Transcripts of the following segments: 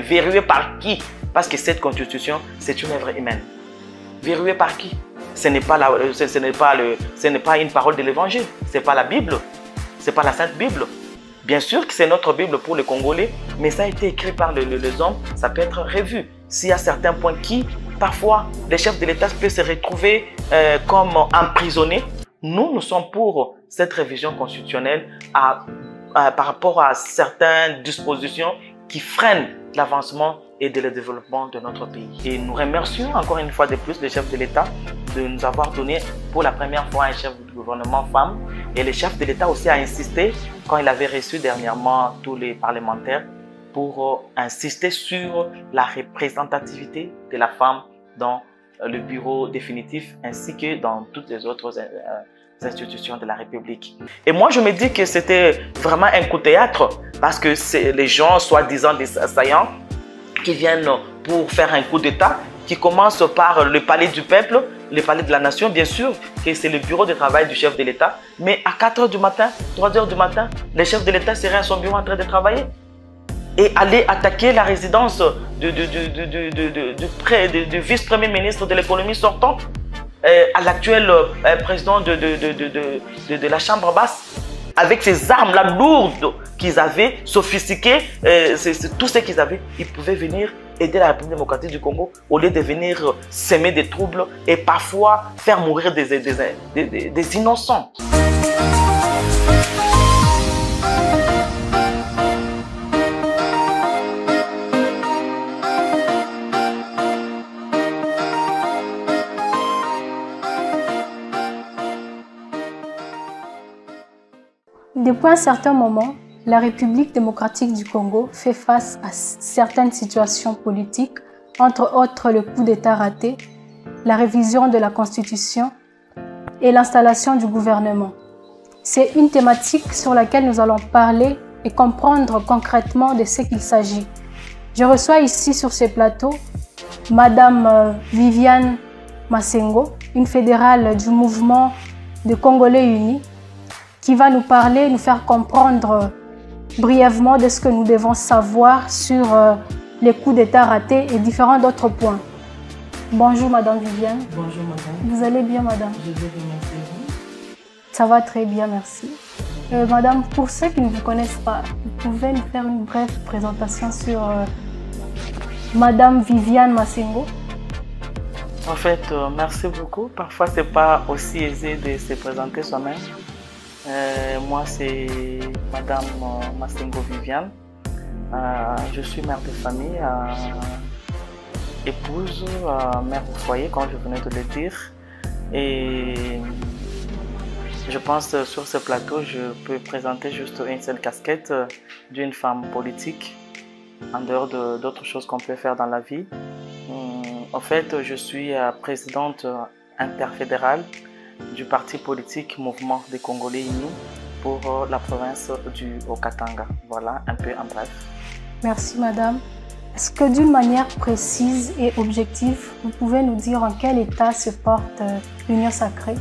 Verrouillé par qui? Parce que cette constitution, c'est une œuvre humaine. Verrouillé par qui? Ce n'est pas une parole de l'évangile, ce n'est pas la Bible, ce n'est pas la Sainte Bible. Bien sûr que c'est notre Bible pour les Congolais, mais ça a été écrit par les hommes, ça peut être revu. S'il y a certains points qui, parfois, les chefs de l'État peuvent se retrouver comme emprisonnés, nous sommes pour cette révision constitutionnelle par rapport à certaines dispositions qui freinent l'avancement et le développement de notre pays. Et nous remercions encore une fois de plus les chefs de l'État de nous avoir donné pour la première fois un chef de gouvernement femme. Et le chef de l'État aussi a insisté quand il avait reçu dernièrement tous les parlementaires pour insister sur la représentativité de la femme dans le bureau définitif ainsi que dans toutes les autres institutions de la République. Et moi, je me dis que c'était vraiment un coup de théâtre parce que c'est les gens, soi-disant des assaillants, qui viennent pour faire un coup d'État, qui commence par le palais du peuple, le palais de la nation, bien sûr, que c'est le bureau de travail du chef de l'État. Mais à 4 h du matin, 3 h du matin, le chef de l'État serait à son bureau en train de travailler et aller attaquer la résidence du vice-premier ministre de l'économie sortant, à l'actuel président de la Chambre basse, avec ces armes-là lourdes qu'ils avaient, sophistiquées, tout ce qu'ils avaient, ils pouvaient venir aider la République démocratique du Congo au lieu de venir semer des troubles et parfois faire mourir des innocents. Depuis un certain moment, la République démocratique du Congo fait face à certaines situations politiques, entre autres le coup d'État raté, la révision de la Constitution et l'installation du gouvernement. C'est une thématique sur laquelle nous allons parler et comprendre concrètement de ce qu'il s'agit. Je reçois ici sur ce plateau Madame Viviane Masengo, une fédérale du mouvement de Congolais Unis, qui va nous parler, nous faire comprendre brièvement de ce que nous devons savoir sur les coups d'État ratés et différents autres points. Bonjour Madame Viviane. Bonjour Madame. Vous allez bien Madame? Je vais bien, merci. Ça va très bien, merci. Madame, pour ceux qui ne vous connaissent pas, vous pouvez nous faire une brève présentation sur Madame Viviane Masengo? En fait, merci beaucoup. Parfois, ce n'est pas aussi aisé de se présenter soi-même. Moi, c'est Madame Masengo Viviane. Je suis mère de famille, épouse, mère au foyer, comme je venais de le dire. Et je pense sur ce plateau, je peux présenter juste une seule casquette d'une femme politique, en dehors d'autres choses qu'on peut faire dans la vie. En fait, je suis présidente interfédérale du parti politique Mouvement des Congolais Unis pour la province du Haut-Katanga. Voilà, un peu en bref. Merci Madame. Est-ce que d'une manière précise et objective, vous pouvez nous dire en quel état se porte l'Union sacrée?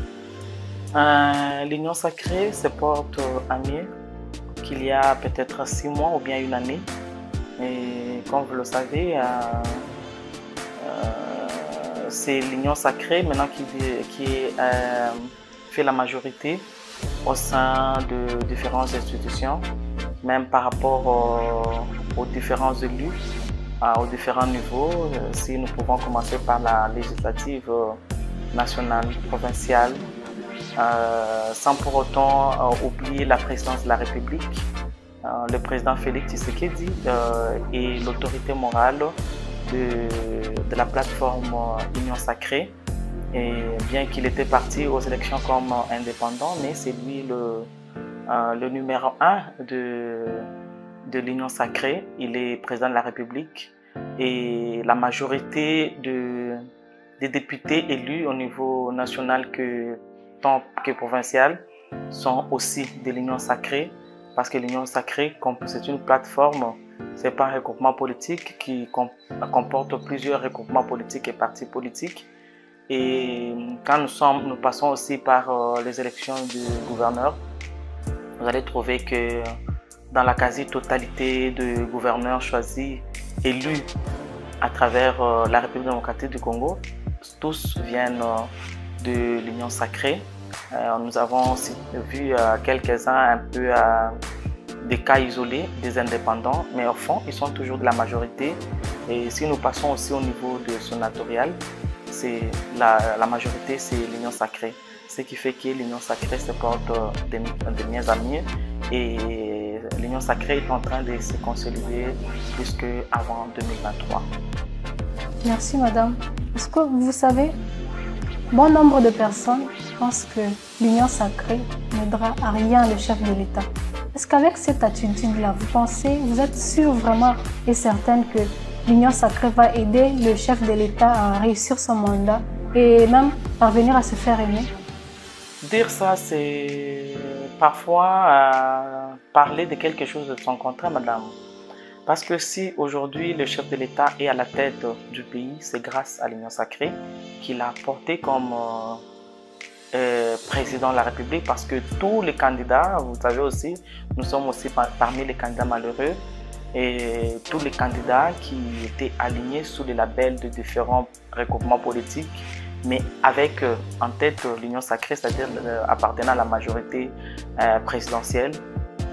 L'Union sacrée se porte à mieux qu'il y a peut-être 6 mois ou bien une année. Et comme vous le savez, c'est l'Union sacrée maintenant qui fait la majorité au sein de différentes institutions, même par rapport aux différents élus, aux différents niveaux. Si nous pouvons commencer par la législative nationale, provinciale, sans pour autant oublier la présidence de la République, le président Félix Tshisekedi et l'autorité morale de la plateforme Union Sacrée. Et bien qu'il était parti aux élections comme indépendant, mais c'est lui le numéro 1 de l'Union Sacrée. Il est président de la République et la majorité des députés élus au niveau national tant que provincial sont aussi de l'Union Sacrée, parce que l'Union Sacrée, c'est une plateforme, c'est pas un regroupement politique qui comporte plusieurs regroupements politiques et partis politiques. Et quand nous passons aussi par les élections du gouverneur, vous allez trouver que dans la quasi-totalité de gouverneurs choisis élus à travers la République démocratique du Congo, tous viennent de l'Union sacrée. Nous avons aussi vu quelques-uns un peu des cas isolés des indépendants, mais au fond, ils sont toujours de la majorité. Et si nous passons aussi au niveau de sénatorial, la majorité, c'est l'Union sacrée. Ce qui fait que l'Union sacrée se porte de mieux en mieux et l'Union sacrée est en train de se consolider plus qu'avant 2023. Merci madame. Est-ce que vous savez, bon nombre de personnes pensent que l'Union sacrée n'aidera à rien le chef de l'État. Est-ce qu'avec cette attitude-là, vous êtes sûr vraiment et certaine que l'Union sacrée va aider le chef de l'État à réussir son mandat et même parvenir à se faire aimer? Dire ça, c'est parfois parler de quelque chose de son contraire, madame. Parce que si aujourd'hui le chef de l'État est à la tête du pays, c'est grâce à l'Union sacrée qu'il a porté comme président de la République. Parce que tous les candidats, vous savez aussi, nous sommes aussi parmi les candidats malheureux. Et tous les candidats qui étaient alignés sous les labels de différents regroupements politiques, mais avec en tête l'Union sacrée, c'est-à-dire appartenant à la majorité présidentielle.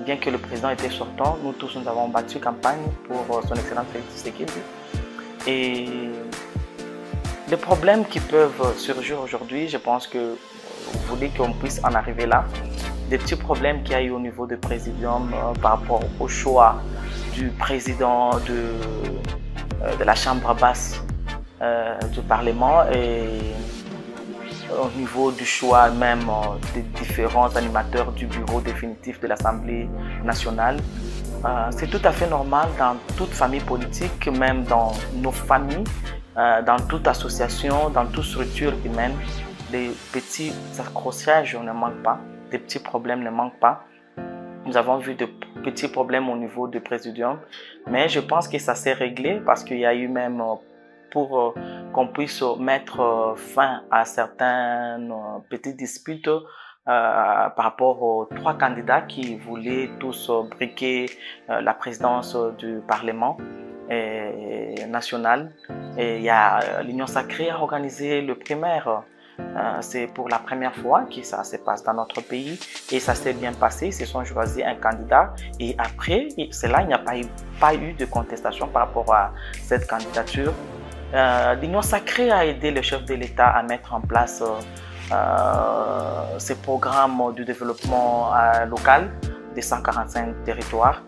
Bien que le président était sortant, nous tous nous avons battu campagne pour son excellence Félix Tshisekedi. Et les problèmes qui peuvent surgir aujourd'hui, je pense que vous voulez qu'on puisse en arriver là. Des petits problèmes qu'il y a eu au niveau du présidium par rapport au choix du président de la Chambre basse du Parlement et au niveau du choix même des différents animateurs du bureau définitif de l'Assemblée nationale. C'est tout à fait normal dans toute famille politique, même dans nos familles, dans toute association, dans toute structure humaine. Des petits accrochages ne manquent pas, des petits problèmes ne manquent pas. Nous avons vu de petits problèmes au niveau du présidium, mais je pense que ça s'est réglé parce qu'il y a eu même pour qu'on puisse mettre fin à certaines petites disputes par rapport aux 3 candidats qui voulaient tous briquer la présidence du Parlement national. Et il y a l'Union sacrée a organisé le primaire. C'est pour la première fois que ça se passe dans notre pays et ça s'est bien passé. Ils se sont choisis un candidat et après cela, il n'y a pas eu de contestation par rapport à cette candidature. L'Union sacrée a aidé le chef de l'État à mettre en place ces programmes de développement local des 145 territoires.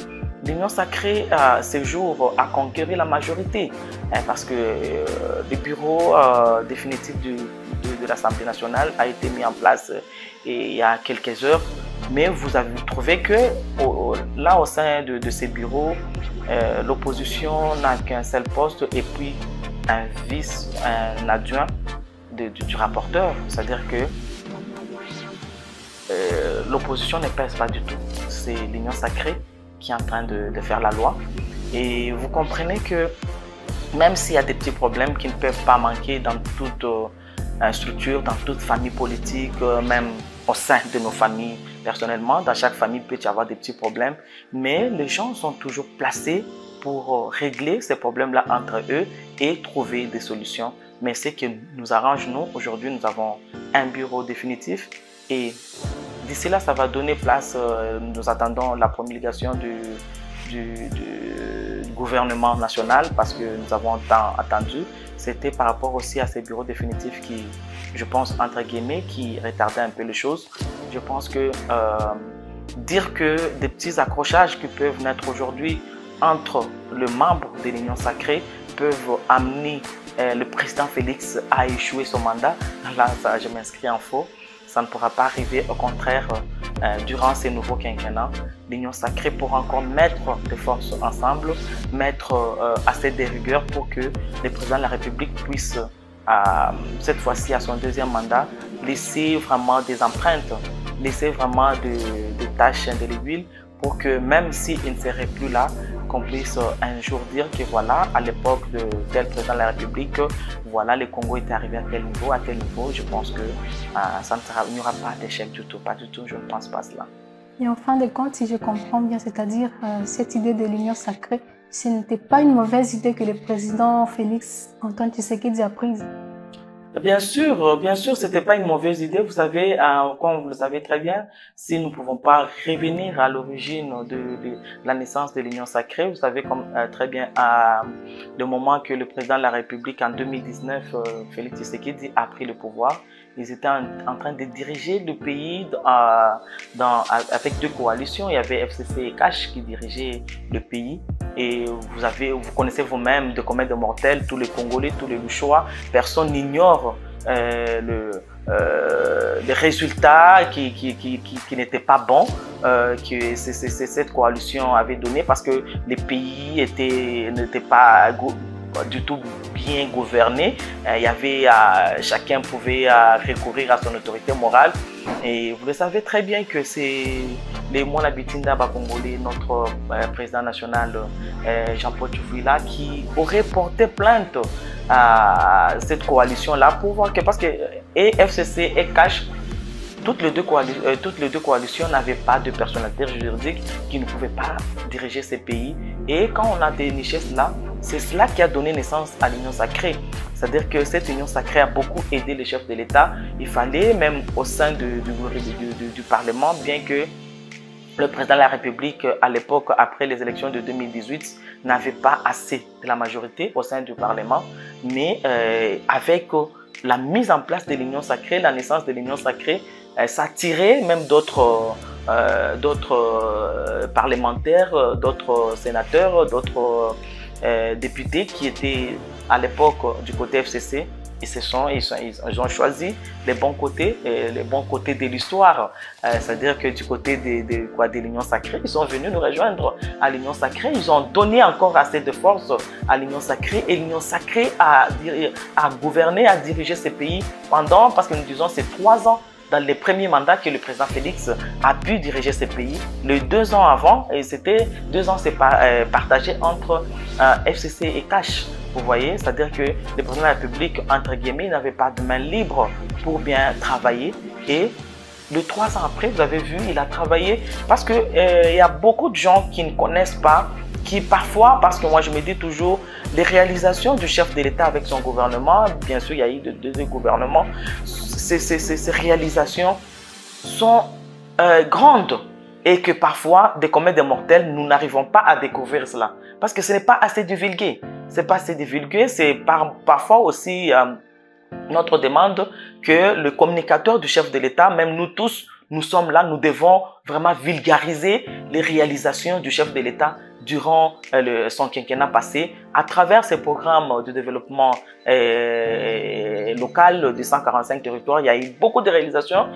L'Union sacrée séjour à conquérir la majorité parce que le bureau définitif de l'Assemblée nationale a été mis en place il y a quelques heures. Mais vous avez trouvé que là, au sein de ces bureaux, l'opposition n'a qu'un seul poste et puis un adjoint du rapporteur. C'est-à-dire que l'opposition ne pèse pas du tout. C'est l'Union sacrée qui est en train de faire la loi. Et vous comprenez que même s'il y a des petits problèmes qui ne peuvent pas manquer dans toute structure, dans toute famille politique, même au sein de nos familles personnellement, dans chaque famille il peut y avoir des petits problèmes, mais les gens sont toujours placés pour régler ces problèmes-là entre eux et trouver des solutions. Mais ce qui nous arrange, nous, aujourd'hui, nous avons un bureau définitif et d'ici là, ça va donner place, nous attendons la promulgation du gouvernement national parce que nous avons tant attendu. C'était par rapport aussi à ces bureaux définitifs qui, je pense, entre guillemets, qui retardaient un peu les choses. Je pense que dire que des petits accrochages qui peuvent naître aujourd'hui entre le membre de l'Union sacrée peuvent amener le président Félix à échouer son mandat, là, ça, je m'inscris en faux. Ça ne pourra pas arriver. Au contraire, durant ces nouveaux quinquennats, l'Union sacrée pourra encore mettre des forces ensemble, mettre assez de rigueur pour que le président de la République puisse, cette fois-ci à son 2e mandat, laisser vraiment des empreintes, laisser vraiment des taches indélébiles pour que même s'il ne serait plus là, qu'on puisse un jour dire que voilà, à l'époque de tel président de la République, voilà, le Congo était arrivé à tel niveau, je pense que il n'y aura pas d'échec du tout, pas du tout, je ne pense pas cela. Et en fin de compte, si je comprends bien, c'est-à-dire cette idée de l'Union sacrée, ce n'était pas une mauvaise idée que le président Félix Antoine Tshisekedi a prise. Bien sûr, c'était pas une mauvaise idée. Vous savez, comme vous le savez très bien, si nous ne pouvons pas revenir à l'origine de la naissance de l'Union sacrée, vous savez comme très bien, à le moment que le président de la République en 2019, Félix Tshisekedi, a pris le pouvoir, ils étaient en train de diriger le pays avec deux coalitions. Il y avait FCC et CACH qui dirigeaient le pays. Et vous connaissez vous-même de combien de mortels, tous les Congolais, tous les Luchois, personne n'ignore les résultats qui n'étaient pas bons que cette coalition avait donné parce que les pays n'étaient pas du tout bien gouverné. Il y avait, chacun pouvait recourir à son autorité morale. Et vous le savez très bien que c'est les Mwana Bitinda Bakongolais, notre président national Jean-Paul Tchoufouila, qui aurait porté plainte à cette coalition-là pour voir que, parce que et FCC et CACH, toutes les deux coalitions n'avaient pas de personnalité juridique qui ne pouvaient pas diriger ces pays. Et quand on a déniché cela, c'est cela qui a donné naissance à l'Union sacrée. C'est-à-dire que cette Union sacrée a beaucoup aidé les chefs de l'État. Il fallait même au sein du Parlement, bien que le président de la République, à l'époque, après les élections de 2018, n'avait pas assez de la majorité au sein du Parlement, mais avec la mise en place de l'Union sacrée, la naissance de l'Union sacrée, ça attirait même d'autres parlementaires, d'autres sénateurs, d'autres députés qui étaient à l'époque du côté FCC. Ils ont choisi les bons côtés de l'histoire. C'est-à-dire que du côté de l'Union sacrée, ils sont venus nous rejoindre à l'Union sacrée. Ils ont donné encore assez de force à l'Union sacrée. Et l'Union sacrée a gouverné, a dirigé ce pays pendant, parce que nous disons, c'est 3 ans dans les premiers mandats que le président Félix a pu diriger ce pays. Les 2 ans avant, et c'était 2 ans partagés entre FCC et CACH. Vous voyez, c'est-à-dire que le président de la République, entre guillemets, n'avait pas de main libre pour bien travailler. Et 3 ans après, vous avez vu, il a travaillé parce qu'il y a beaucoup de gens qui ne connaissent pas, qui parfois, parce que moi je me dis toujours, les réalisations du chef de l'État avec son gouvernement, bien sûr il y a eu deux gouvernements, ces réalisations sont grandes et que parfois, des communs des mortels, nous n'arrivons pas à découvrir cela. Parce que ce n'est pas assez divulgué. C'est pas assez divulgué, c'est parfois aussi notre demande que le communicateur du chef de l'État, même nous tous, nous sommes là, nous devons vraiment vulgariser les réalisations du chef de l'État durant son quinquennat passé à travers ces programmes de développement local de 145 territoires. Il y a eu beaucoup de réalisations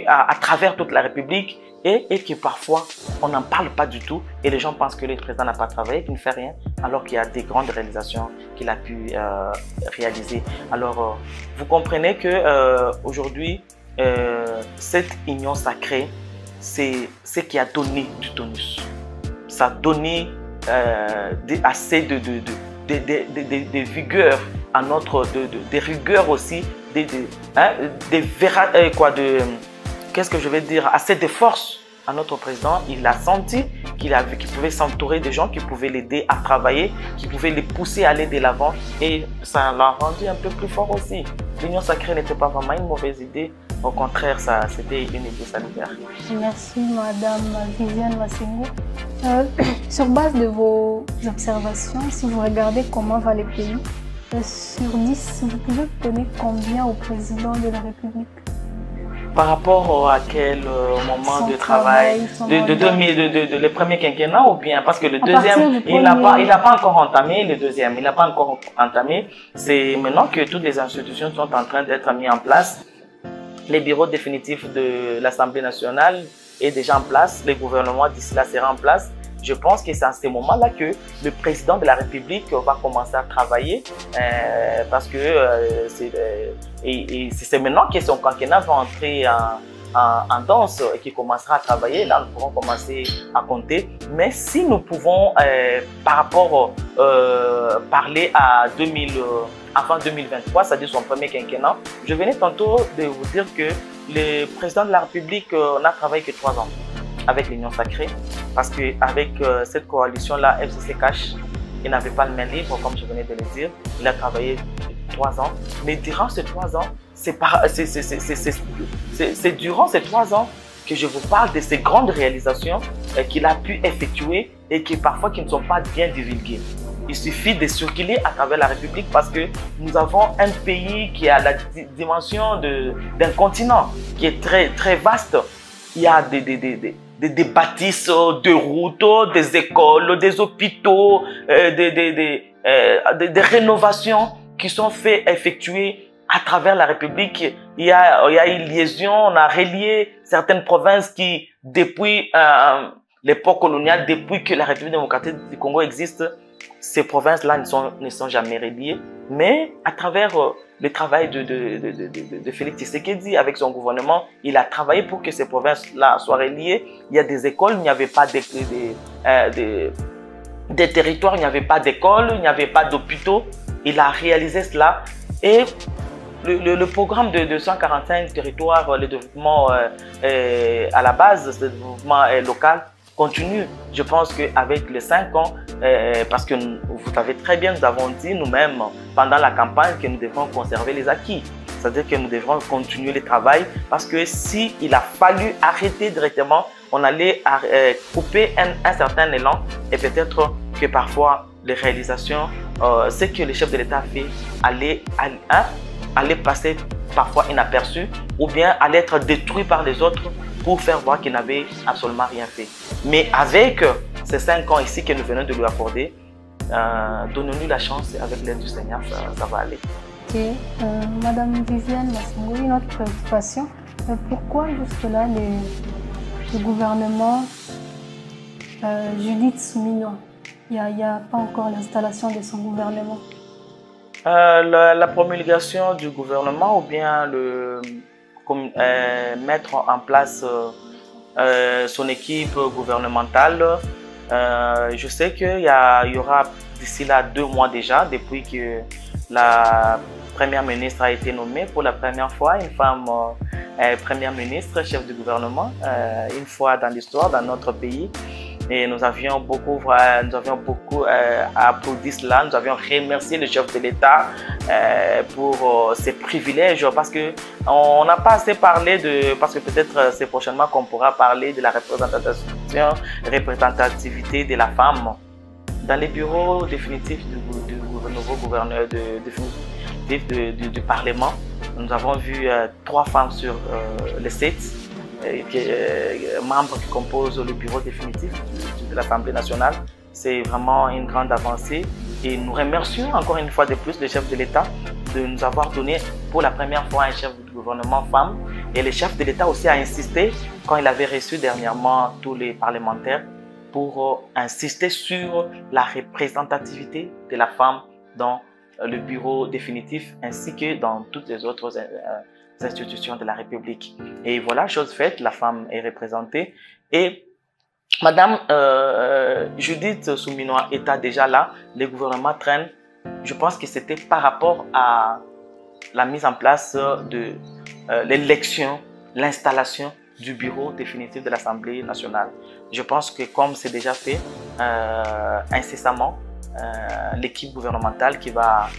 à travers toute la République et que parfois on n'en parle pas du tout et les gens pensent que le président n'a pas travaillé, qu'il ne fait rien, alors qu'il y a des grandes réalisations qu'il a pu réaliser. Alors vous comprenez que aujourd'hui cette union sacrée, c'est ce qui a donné du tonus. Ça a donné assez de vigueur à notre, de rigueur aussi, qu'est-ce que je vais dire, assez de force à notre président. Il a senti qu'il pouvait s'entourer de gens qui pouvaient l'aider à travailler, qui pouvaient les pousser à aller de l'avant et ça l'a rendu un peu plus fort aussi. L'union sacrée n'était pas vraiment une mauvaise idée. Au contraire, c'était une idée salutaire. Merci Madame Viviane Massengo. Sur base de vos observations, si vous regardez comment va le pays, sur 10, vous pouvez donner combien au président de la République? Par rapport à quel moment de travail, le premier quinquennat ou bien parce que le deuxième, il n'a pas encore entamé le deuxième, il n'a pas encore entamé. C'est maintenant que toutes les institutions sont en train d'être mises en place. Les bureaux définitifs de l'Assemblée nationale est déjà en place, le gouvernement d'ici là sera en place. Je pense que c'est à ce moment-là que le président de la République va commencer à travailler parce que c'est maintenant que son quinquennat va entrer en danse et qu'il commencera à travailler. Là, nous pourrons commencer à compter. Mais si nous pouvons, par rapport, parler à avant 2023, c'est-à-dire son premier quinquennat, je venais tantôt de vous dire que le président de la République n'a travaillé que 3 ans avec l'Union sacrée, parce qu'avec cette coalition-là, FCC CACH, il n'avait pas le main libre, comme je venais de le dire. Il a travaillé 3 ans. Mais durant ces 3 ans, c'est durant ces 3 ans que je vous parle de ces grandes réalisations qu'il a pu effectuer et qui parfois qui ne sont pas bien divulguées. Il suffit de circuler à travers la République parce que nous avons un pays qui a la dimension d'un continent qui est très, très vaste. Il y a des bâtisses, des routes, des écoles, des hôpitaux, des rénovations qui sont effectuées à travers la République. Il y a une liaison, on a relié certaines provinces qui, depuis l'époque coloniale, depuis que la République démocratique du Congo existe, ces provinces-là ne sont jamais reliées. Mais à travers le travail de Félix Tshisekedi avec son gouvernement, il a travaillé pour que ces provinces-là soient reliées. Il y a des écoles, il n'y avait pas des territoires, il n'y avait pas d'écoles, il n'y avait pas d'hôpitaux. Il a réalisé cela. Et le programme de 245 territoires, le développement à la base, le développement local, continue. Je pense qu'avec les 5 ans, parce que vous savez très bien, nous avons dit nous-mêmes pendant la campagne que nous devons conserver les acquis. C'est-à-dire que nous devrons continuer le travail parce que s'il a fallu arrêter directement, on allait couper un certain élan et peut-être que parfois les réalisations, ce que le chef de l'État fait, allait passer parfois inaperçu ou bien allait être détruit par les autres pour faire voir qu'il n'avait absolument rien fait. Mais avec ces 5 ans ici que nous venons de lui accorder, donnons-lui la chance et avec l'aide du Seigneur, ça va aller. Ok, Madame Viviane Massango, une autre préoccupation, pourquoi jusque-là le gouvernement Judith Suminwa, il n'y a pas encore l'installation de son gouvernement? La promulgation du gouvernement ou bien mettre en place son équipe gouvernementale. Je sais qu'il y aura d'ici là 2 mois déjà, depuis que la première ministre a été nommée pour la première fois, une femme première ministre, chef du gouvernement, une fois dans l'histoire, dans notre pays. Et nous avions beaucoup applaudi cela, nous avions remercié le chef de l'État pour ses privilèges parce qu'on n'a pas assez parlé parce que peut-être c'est prochainement qu'on pourra parler de la représentativité de la femme dans les bureaux définitifs du nouveau gouverneur du Parlement. Nous avons vu 3 femmes sur les 7. Membres qui composent le bureau définitif de l'Assemblée nationale. C'est vraiment une grande avancée et nous remercions encore une fois de plus le chef de l'État de nous avoir donné pour la première fois un chef de gouvernement femme. Et le chef de l'État aussi a insisté quand il avait reçu dernièrement tous les parlementaires pour insister sur la représentativité de la femme dans le bureau définitif ainsi que dans toutes les autres institutions de la République. Et voilà, chose faite, la femme est représentée. Et Madame Judith Suminwa était déjà là, le gouvernement traîne. Je pense que c'était par rapport à la mise en place de l'élection, l'installation du bureau définitif de l'Assemblée nationale. Je pense que comme c'est déjà fait incessamment, l'équipe gouvernementale qui va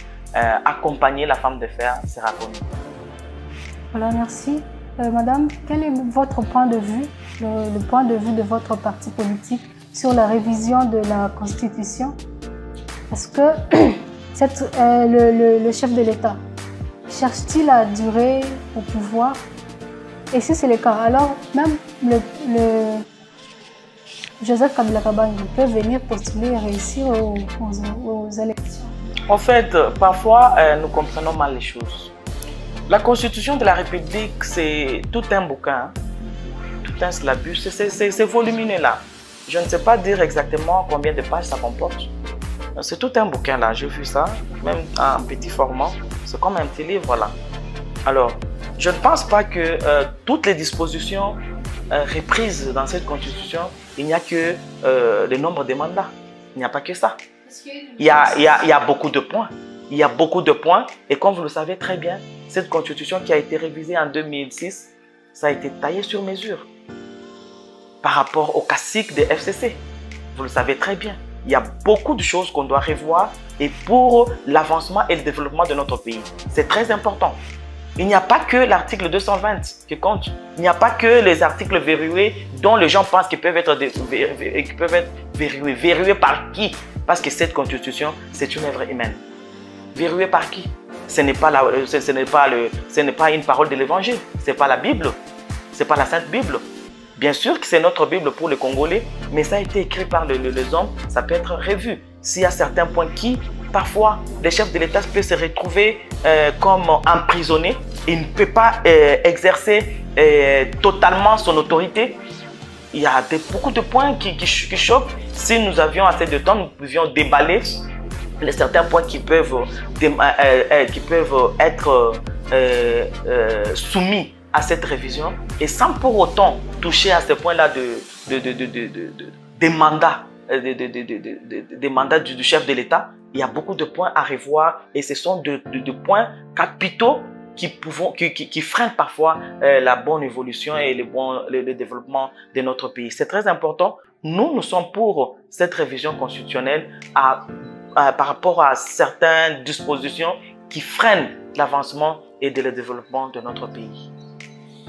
accompagner la femme de fer sera connue. Voilà, merci. Madame, quel est votre point de vue, le point de vue de votre parti politique sur la révision de la Constitution? Est-ce que le chef de l'État cherche-t-il à durer au pouvoir? Et si c'est le cas, alors même le Joseph Kabila Kabange peut venir postuler et réussir aux élections? En fait, parfois, nous comprenons mal les choses. La Constitution de la République, c'est tout un bouquin, tout un slabus, c'est volumineux là. Je ne sais pas dire exactement combien de pages ça comporte. C'est tout un bouquin là, j'ai vu ça, même en petit format. C'est comme un petit livre là. Alors, je ne pense pas que toutes les dispositions reprises dans cette Constitution, il n'y a que le nombre de mandats. Il n'y a pas que ça. Il y a beaucoup de points. Il y a beaucoup de points et comme vous le savez très bien, cette constitution qui a été révisée en 2006, ça a été taillé sur mesure par rapport au cacique des FCC. Vous le savez très bien. il y a beaucoup de choses qu'on doit revoir et pour l'avancement et le développement de notre pays. C'est très important. Il n'y a pas que l'article 220 qui compte. Il n'y a pas que les articles verrouillés dont les gens pensent qu'ils peuvent être verrouillés. Verrouillés par qui? Parce que cette constitution, c'est une œuvre humaine. Verrouillée par qui? Ce n'est pas une parole de l'évangile. Ce n'est pas la Bible. Ce n'est pas la Sainte Bible. Bien sûr que c'est notre Bible pour les Congolais, mais ça a été écrit par les hommes, ça peut être revu. S'il y a certains points qui, parfois, les chefs de l'État peuvent se retrouver comme emprisonnés, il ne peut pas exercer totalement son autorité. Il y a beaucoup de points qui choquent. Si nous avions assez de temps, nous pouvions déballer certains points qui peuvent être soumis à cette révision et sans pour autant toucher à ce point-là des mandats, des mandats du chef de l'État. Il y a beaucoup de points à revoir et ce sont de points capitaux qui freinent parfois la bonne évolution et le développement de notre pays. C'est très important. Nous sommes pour cette révision constitutionnelle par rapport à certaines dispositions qui freinent l'avancement et le développement de notre pays.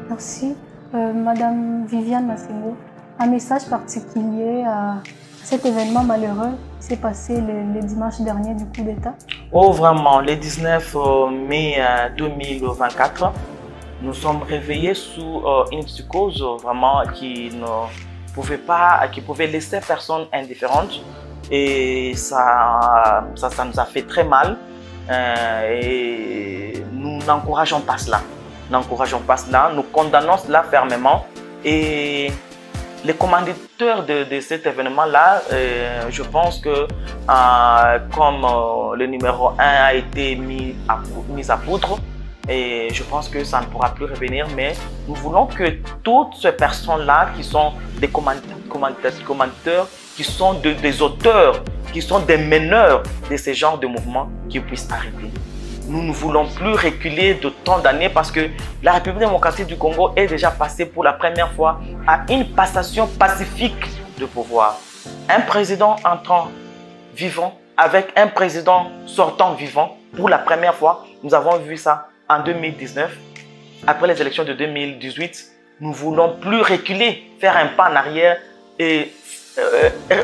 Merci. Madame Viviane Massengo, un message particulier à cet événement malheureux qui s'est passé le dimanche dernier du coup d'État? Oh, vraiment, le 19 mai 2024, nous sommes réveillés sous une psychose vraiment qui pouvait laisser personne indifférente. Et ça nous a fait très mal. Et nous n'encourageons pas cela. Nous condamnons cela fermement. Et les commanditeurs de cet événement-là, je pense que comme le numéro 1 a été mis à poudre, et je pense que ça ne pourra plus revenir, mais nous voulons que toutes ces personnes-là qui sont des commanditeurs, qui sont des auteurs, qui sont des meneurs de ce genre de mouvements, qui puissent arrêter. Nous ne voulons plus reculer de tant d'années parce que la République démocratique du Congo est déjà passée pour la première fois à une passation pacifique de pouvoir. Un président entrant vivant avec un président sortant vivant pour la première fois. Nous avons vu ça en 2019. Après les élections de 2018, nous ne voulons plus reculer, faire un pas en arrière et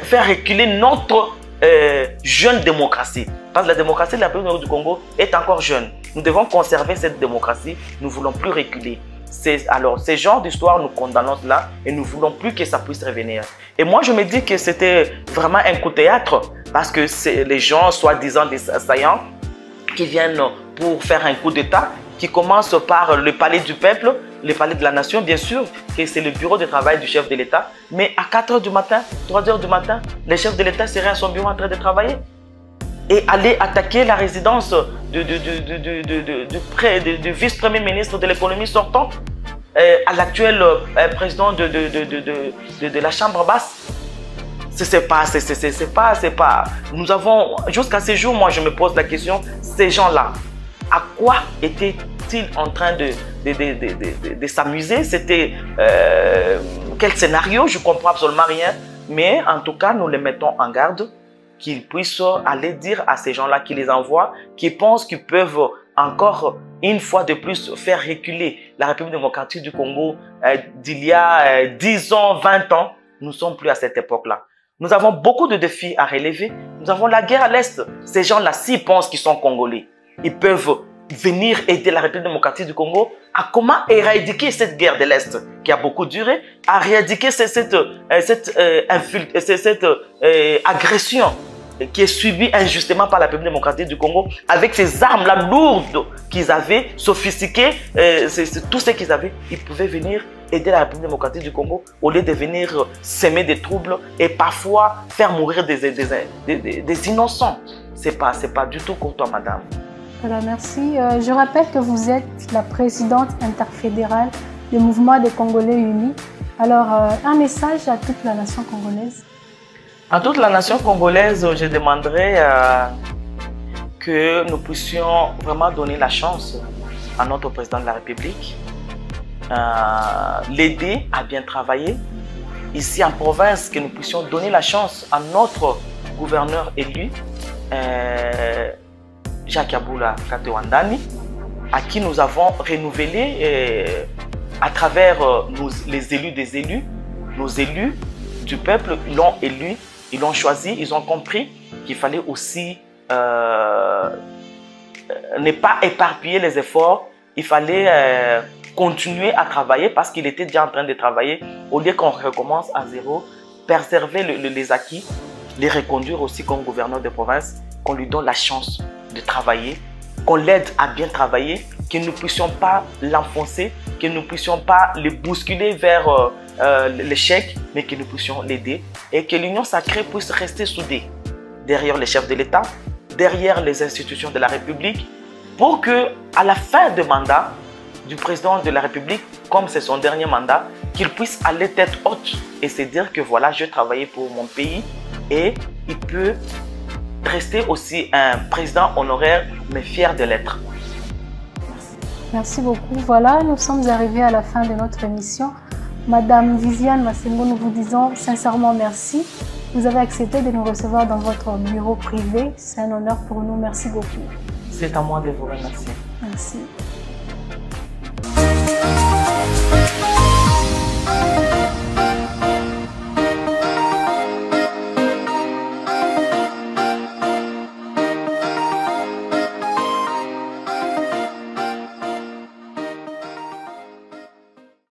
faire reculer notre jeune démocratie. Parce que la démocratie de la République du Congo est encore jeune. Nous devons conserver cette démocratie. Nous ne voulons plus reculer. Alors, ces genres d'histoires, nous condamnons cela et nous ne voulons plus que ça puisse revenir. Et moi, je me dis que c'était vraiment un coup de théâtre parce que c'est les gens, soi-disant des assaillants, qui viennent pour faire un coup d'État, qui commence par le palais du peuple, le palais de la nation, bien sûr, que c'est le bureau de travail du chef de l'État. Mais à 4 h du matin, 3 h du matin, le chef de l'État serait à son bureau en train de travailler et aller attaquer la résidence du vice-premier ministre de l'économie sortant, à l'actuel président de la Chambre basse. C'est pas. Nous avons, jusqu'à ce jour, moi je me pose la question, ces gens-là, à quoi étaient-ils en train de s'amuser? C'était quel scénario? Je ne comprends absolument rien. Mais en tout cas, nous les mettons en garde qu'ils puissent aller dire à ces gens-là qui les envoient, qui pensent qu'ils peuvent encore une fois de plus faire reculer la République démocratique du Congo d'il y a 10 ans, 20 ans. Nous ne sommes plus à cette époque-là. Nous avons beaucoup de défis à relever. Nous avons la guerre à l'Est. Ces gens-là, s'ils pensent qu'ils sont Congolais, ils peuvent venir aider la République démocratique du Congo à comment éradiquer cette guerre de l'Est qui a beaucoup duré, à éradiquer cette agression qui est subie injustement par la République démocratique du Congo avec ces armes-là lourdes qu'ils avaient, sophistiquées, tout ce qu'ils avaient. Ils pouvaient venir aider la République démocratique du Congo au lieu de venir semer des troubles et parfois faire mourir des innocents. C'est pas du tout pour toi, madame. Voilà, merci. Je rappelle que vous êtes la présidente interfédérale du mouvement des Congolais unis. Alors, un message à toute la nation congolaise. À toute la nation congolaise, je demanderais que nous puissions vraiment donner la chance à notre président de la République, l'aider à bien travailler. Ici en province, que nous puissions donner la chance à notre gouverneur élu, Jacques Aboula Katewandani, à qui nous avons renouvelé à travers les élus des élus, nos élus du peuple l'ont élu, ils l'ont choisi, ils ont compris qu'il fallait aussi ne pas éparpiller les efforts, il fallait continuer à travailler parce qu'il était déjà en train de travailler. Au lieu qu'on recommence à zéro, préserver les acquis, les reconduire aussi comme gouverneur de province, qu'on lui donne la chance de travailler, qu'on l'aide à bien travailler, que nous ne puissions pas l'enfoncer, que nous ne puissions pas le bousculer vers l'échec, mais que nous puissions l'aider et que l'Union sacrée puisse rester soudée derrière les chefs de l'État, derrière les institutions de la République, pour que à la fin du mandat du président de la République, comme c'est son dernier mandat, qu'il puisse aller tête haute et se dire que voilà, je travaillais pour mon pays et il peut rester aussi un président honoraire, mais fier de l'être. Merci beaucoup. Voilà, nous sommes arrivés à la fin de notre émission. Madame Viviane Massengo, nous vous disons sincèrement merci. Vous avez accepté de nous recevoir dans votre bureau privé. C'est un honneur pour nous. Merci beaucoup. C'est à moi de vous remercier. Merci.